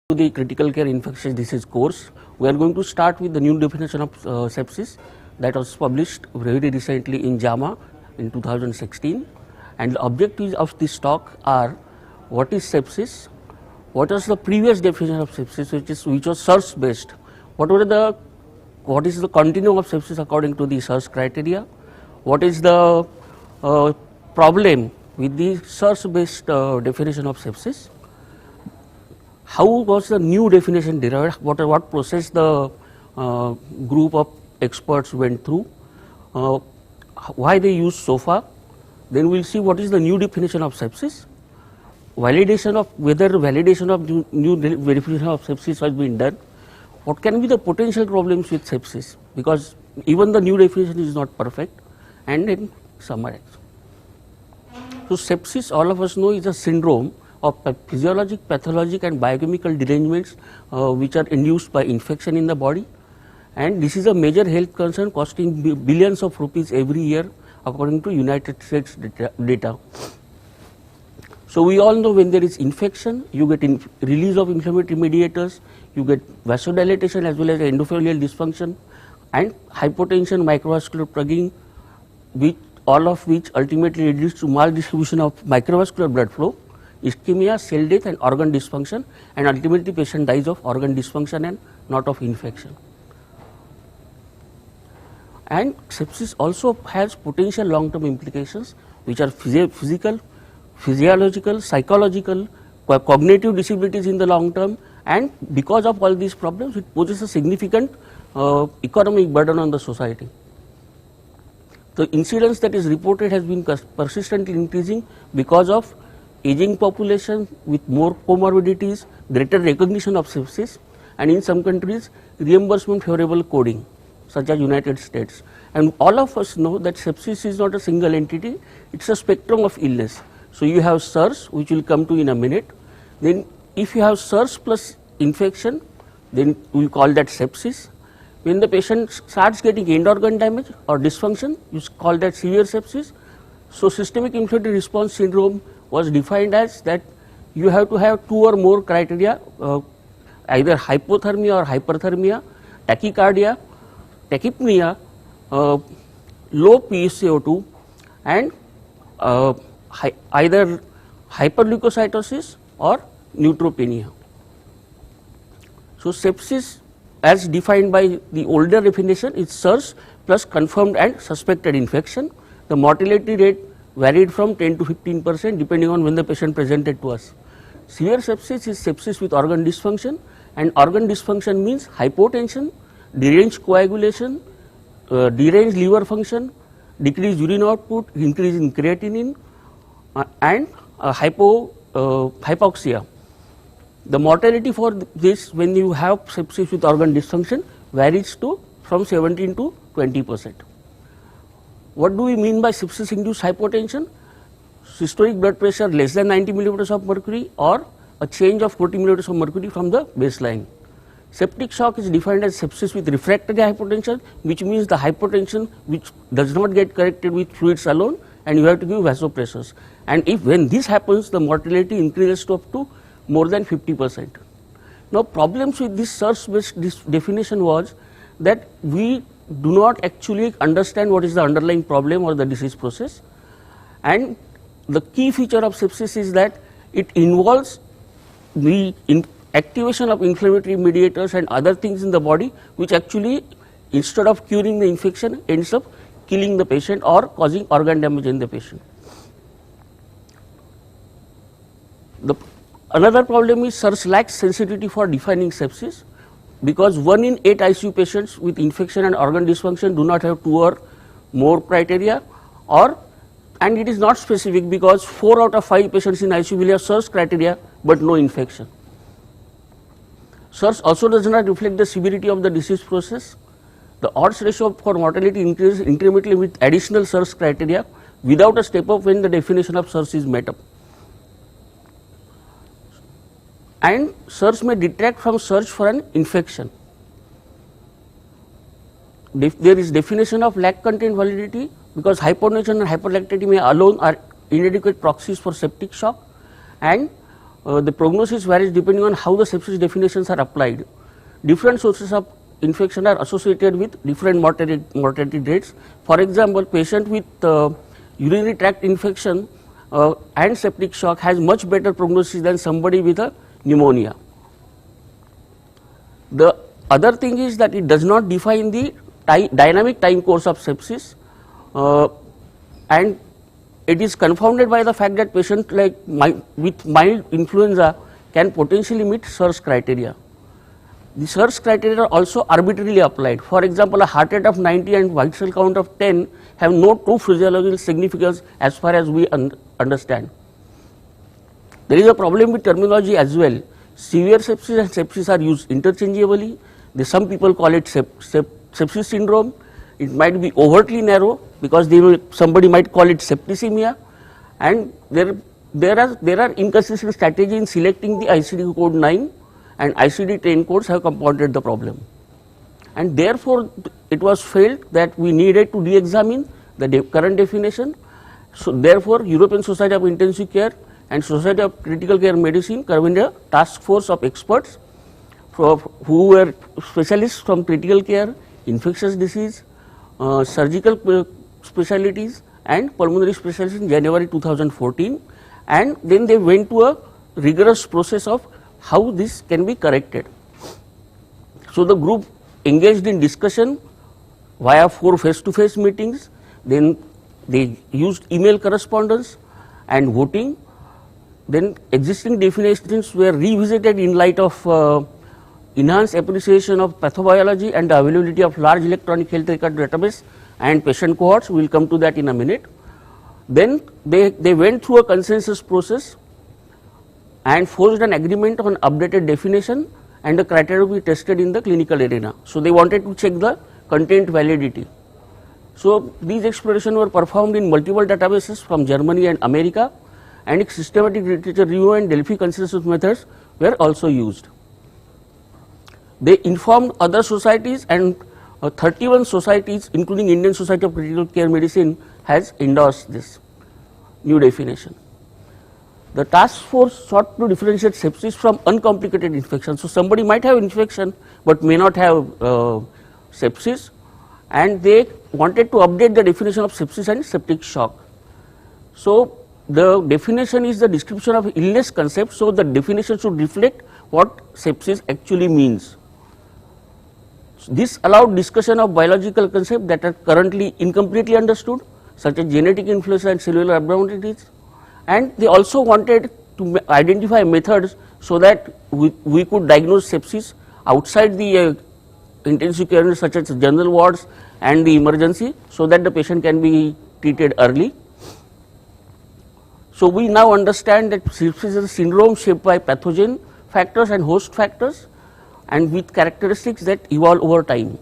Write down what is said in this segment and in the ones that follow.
To the critical care infectious disease course, we are going to start with the new definition of sepsis that was published very recently in JAMA in 2016, and the objectives of this talk are: what is sepsis, what was the previous definition of sepsis, which was SIRS based, what is the continuum of sepsis according to the SIRS criteria, what is the problem with the SIRS based definition of sepsis, how was the new definition derived, what process the group of experts went through, why they used SOFA. Then we will see what is the new definition of sepsis, whether validation of new definition of sepsis has been done, what can be the potential problems with sepsis, because even the new definition is not perfect, and then summarize. So sepsis, all of us know, is a syndrome of physiologic, pathologic and biochemical derangements which are induced by infection in the body, and this is a major health concern costing billions of rupees every year according to United States data. So we all know when there is infection, you get release of inflammatory mediators, you get vasodilatation as well as endothelial dysfunction and hypotension, microvascular plugging, all of which ultimately leads to maldistribution of microvascular blood flow, ischemia, cell death and organ dysfunction, and ultimately patient dies of organ dysfunction and not of infection. And sepsis also has potential long-term implications which are physical, physiological, psychological, cognitive disabilities in the long term, and because of all these problems it poses a significant economic burden on the society. The incidence that is reported has been persistently increasing because of aging population with more comorbidities, greater recognition of sepsis, and in some countries reimbursement favorable coding such as United States. And all of us know that sepsis is not a single entity, it is a spectrum of illness. So you have SIRS, which we will come to in a minute. Then if you have SIRS plus infection, then we call that sepsis. When the patient starts getting end organ damage or dysfunction, you call that severe sepsis. So systemic inflammatory response syndrome was defined as that you have to have two or more criteria, either hypothermia or hyperthermia, tachycardia, tachypnea, low PSCO2 and either hyperleukocytosis or neutropenia. So sepsis as defined by the older definition is SIRS plus confirmed and suspected infection. The mortality rate varied from 10 to 15% depending on when the patient presented to us. Severe sepsis is sepsis with organ dysfunction, and organ dysfunction means hypotension, deranged coagulation, deranged liver function, decreased urine output, increase in creatinine and hypoxia. The mortality for this when you have sepsis with organ dysfunction varies from 17 to 20%. What do we mean by sepsis induced hypotension? Systolic blood pressure less than 90 millimeters of mercury or a change of 40 millimeters of mercury from the baseline. Septic shock is defined as sepsis with refractory hypotension, which means the hypotension which does not get corrected with fluids alone, and you have to give vasopressors. And when this happens, the mortality increases to up to more than 50%. Now problems with this SIRS based definition was that we do not actually understand what is the underlying problem or the disease process, and the key feature of sepsis is that it involves the activation of inflammatory mediators and other things in the body which actually, instead of curing the infection, ends up killing the patient or causing organ damage in the patient. Another problem is SIRS lacks sensitivity for defining sepsis, because 1 in 8 ICU patients with infection and organ dysfunction do not have 2 or more criteria, and it is not specific because 4 out of 5 patients in ICU will have SIRS criteria but no infection. SIRS also does not reflect the severity of the disease process. The odds ratio for mortality increases incrementally with additional SIRS criteria without a step up when the definition of SIRS is met up. And SIRS may detract from search for an infection. There is definition of lack content validity because hypotension and hyperlactatemia alone are inadequate proxies for septic shock, and the prognosis varies depending on how the sepsis definitions are applied. Different sources of infection are associated with different mortality rates. For example, patient with urinary tract infection and septic shock has much better prognosis than somebody with a pneumonia. The other thing is that it does not define the dynamic time course of sepsis, and it is confounded by the fact that patients with mild influenza can potentially meet SIRS criteria. The SIRS criteria are also arbitrarily applied. For example, a heart rate of 90 and white cell count of 10 have no true physiological significance as far as we understand. There is a problem with terminology as well. Severe sepsis and sepsis are used interchangeably. Some people call it sepsis syndrome. It might be overtly narrow because somebody might call it septicemia, and there are inconsistent strategies in selecting the ICD code 9 and ICD-10 codes have compounded the problem. And therefore, it was felt that we needed to re-examine the current definition. So therefore, European Society of Intensive Care and Society of Critical Care Medicine convened a task force of experts who were specialists from critical care, infectious disease, surgical specialties and pulmonary specialties in January 2014, and then they went to a rigorous process of how this can be corrected. So the group engaged in discussion via 4 face-to-face meetings, then they used email correspondence and voting, then existing definitions were revisited in light of enhanced appreciation of pathobiology and the availability of large electronic health record database and patient cohorts. We will come to that in a minute. Then they went through a consensus process and forged an agreement on updated definition, and the criteria will be tested in the clinical arena. So they wanted to check the content validity. So these explorations were performed in multiple databases from Germany and America, and systematic literature review and Delphi consensus methods were also used. They informed other societies, and 31 societies including Indian Society of Critical Care Medicine has endorsed this new definition. The task force sought to differentiate sepsis from uncomplicated infection. So somebody might have infection but may not have sepsis, and they wanted to update the definition of sepsis and septic shock. So the definition is the description of illness concept, so the definition should reflect what sepsis actually means. This allowed discussion of biological concepts that are currently incompletely understood, such as genetic influenza and cellular abnormalities, and they also wanted to identify methods so that we could diagnose sepsis outside the intensive care units, such as general wards and the emergency, so that the patient can be treated early. So we now understand that sepsis is a syndrome shaped by pathogen factors and host factors, and with characteristics that evolve over time.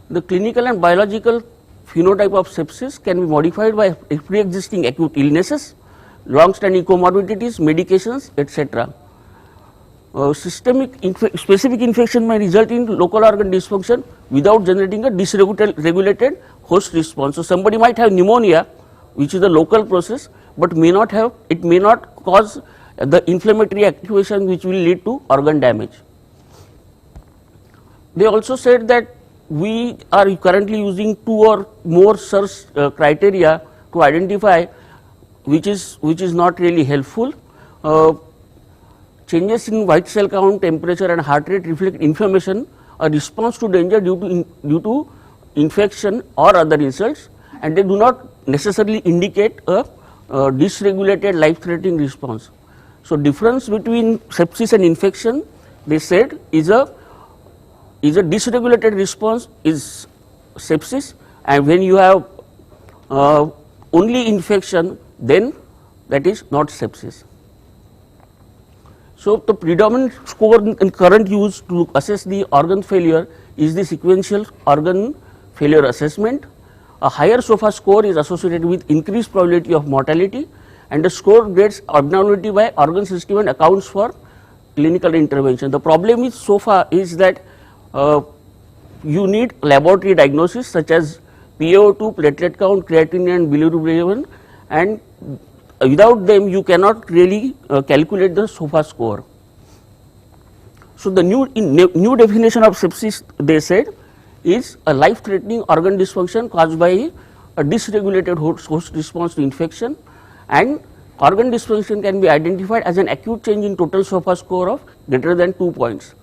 The clinical and biological phenotype of sepsis can be modified by pre-existing acute illnesses, long-standing comorbidities, medications, etc. Specific infection may result in local organ dysfunction without generating a dysregulated host response. So somebody might have pneumonia, which is a local process, but may not cause the inflammatory activation which will lead to organ damage. They also said that we are currently using 2 or more SIRS criteria to identify, which is not really helpful. Changes in white cell count, temperature and heart rate reflect inflammation, a response to danger due to infection or other insults, and they do not necessarily indicate a dysregulated life-threatening response. So difference between sepsis and infection, they said, is a dysregulated response is sepsis, and when you have only infection, then that is not sepsis. So the predominant score in current use to assess the organ failure is the sequential organ failure assessment. A higher SOFA score is associated with increased probability of mortality, and the score grades abnormality by organ system and accounts for clinical intervention. The problem with SOFA is that you need laboratory diagnosis such as PaO2, platelet count, creatinine and bilirubin, and without them you cannot really calculate the SOFA score. So the new definition of sepsis, they said, is a life-threatening organ dysfunction caused by a dysregulated host response to infection, and organ dysfunction can be identified as an acute change in total SOFA score of greater than 2 points.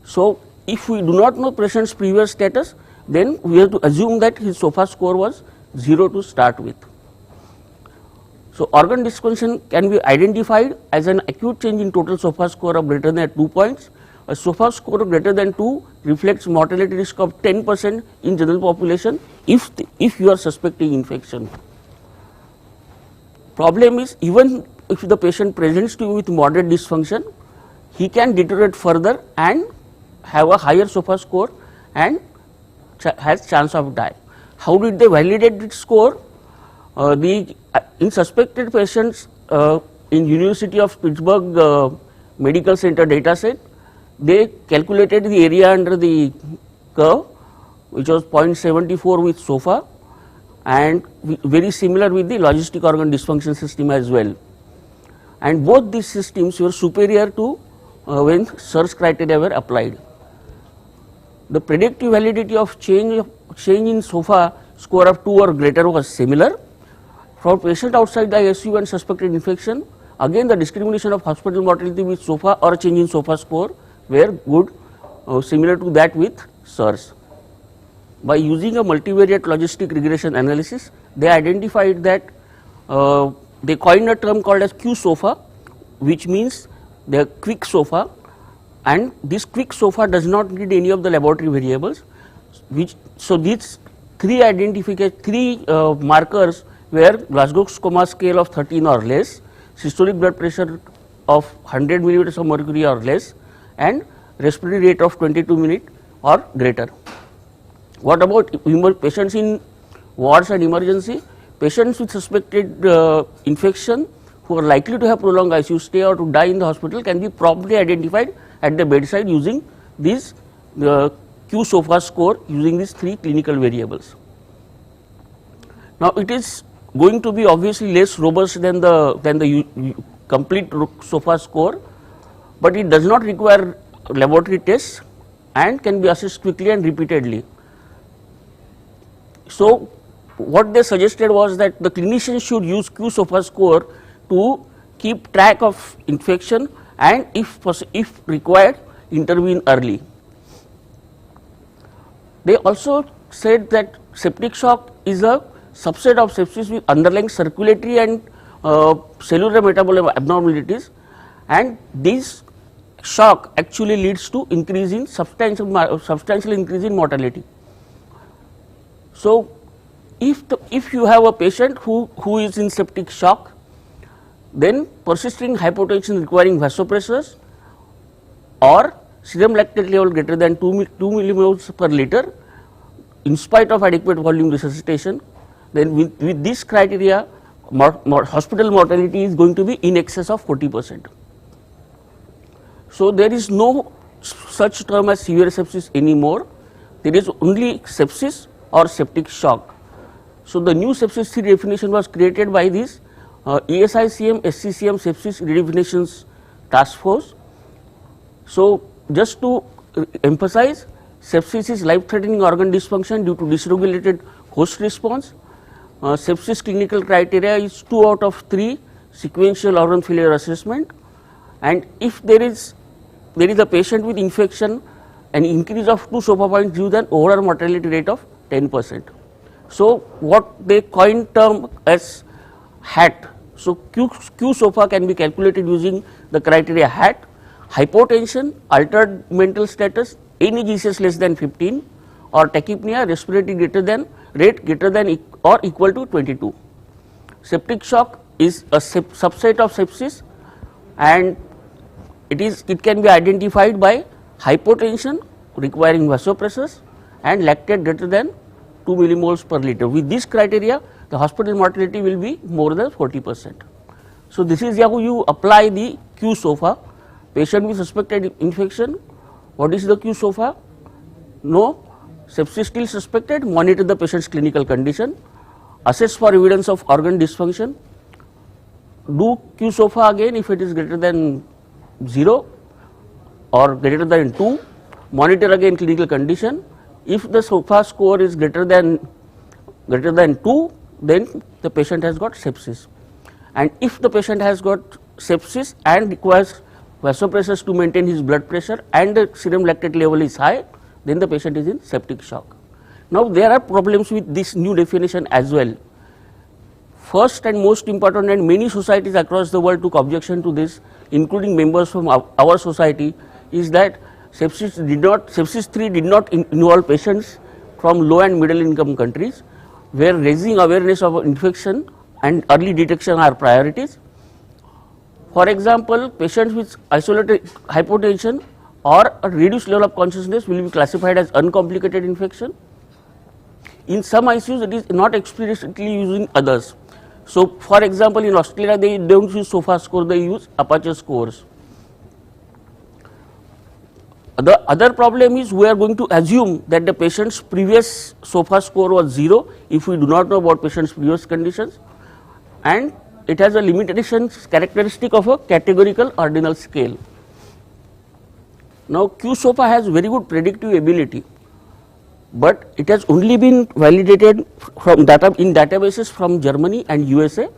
So if we do not know patient's previous status, then we have to assume that his SOFA score was 0 to start with. So organ dysfunction can be identified as an acute change in total SOFA score of greater than 2 points. A SOFA score of greater than 2 reflects mortality risk of 10% in general population if you are suspecting infection. Problem is, even if the patient presents to you with moderate dysfunction, he can deteriorate further and have a higher SOFA score and has chance of die. How did they validate this score? In suspected patients in University of Pittsburgh Medical Center data set, they calculated the area under the curve, which was 0.74 with SOFA, and very similar with the logistic organ dysfunction system as well. And both these systems were superior to when SIRS criteria were applied. The predictive validity of change in SOFA score of 2 or greater was similar. For patient outside the ICU and suspected infection, again the discrimination of hospital mortality with SOFA or change in SOFA score were good, similar to that with SIRS. By using a multivariate logistic regression analysis, they identified that they coined a term called as Q-SOFA, which means the quick SOFA, and this quick SOFA does not need any of the laboratory variables. So these three markers were Glasgow Coma scale of 13 or less, systolic blood pressure of 100 millimeters of mercury or less, and respiratory rate of 22 minutes or greater. What about patients in wards and emergency? Patients with suspected infection who are likely to have prolonged ICU stay or to die in the hospital can be promptly identified at the bedside using this Q-SOFA score, using these three clinical variables. Now it is going to be obviously less robust than the complete SOFA score, but it does not require laboratory tests and can be assessed quickly and repeatedly. So what they suggested was that the clinician should use Q-SOFA score to keep track of infection and if required intervene early. They also said that septic shock is a subset of sepsis with underlying circulatory and cellular metabolism abnormalities, and this shock actually leads to substantial increase in mortality. So if you have a patient who is in septic shock, then persisting hypotension requiring vasopressors or serum lactate level greater than 2 millimoles per liter in spite of adequate volume resuscitation, then with this criteria hospital mortality is going to be in excess of 40%. So there is no such term as severe sepsis anymore, there is only sepsis or septic shock. So the new sepsis 3 definition was created by this ESICM SCCM sepsis redefinitions task force. So just to emphasize, sepsis is life-threatening organ dysfunction due to dysregulated host response. Sepsis clinical criteria is 2 out of 3 sequential organ failure assessment, and if there is a patient with infection, an increase of 2 SOFA points gives an overall mortality rate of 10%. So what they coined term as HAT. So Q SOFA can be calculated using the criteria HAT: hypotension, altered mental status, any GCS less than 15, or tachypnea, respiratory rate greater than or equal to 22. Septic shock is a subset of sepsis, and it can be identified by hypotension requiring vasopressors and lactate greater than 2 millimoles per liter. With this criteria, the hospital mortality will be more than 40%. So this is how you apply the Q SOFA. Patient with suspected infection, what is the Q SOFA? No, sepsis still suspected, monitor the patient's clinical condition, assess for evidence of organ dysfunction, do QSOFA again if it is greater than 0 or greater than 2, monitor again clinical condition. If the SOFA score is greater than 2, then the patient has got sepsis. And if the patient has got sepsis and requires vasopressors to maintain his blood pressure and the serum lactate level is high, then the patient is in septic shock. Now there are problems with this new definition as well. First and most important, and many societies across the world took objection to this, including members from our society, is that sepsis 3 did not involve patients from low and middle income countries, where raising awareness of infection and early detection are priorities. For example, patients with isolated hypotension or a reduced level of consciousness will be classified as uncomplicated infection. In some ICUs, it is not explicitly used in others. So, for example, in Australia, they don't use SOFA score, they use Apache scores. The other problem is we are going to assume that the patient's previous SOFA score was 0 if we do not know about patient's previous conditions, and it has a limitations characteristic of a categorical ordinal scale. Now, QSOFA has very good predictive ability, but it has only been validated from in databases from Germany and USA,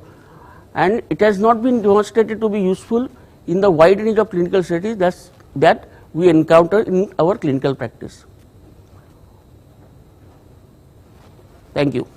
and it has not been demonstrated to be useful in the wide range of clinical settings that we encounter in our clinical practice. Thank you.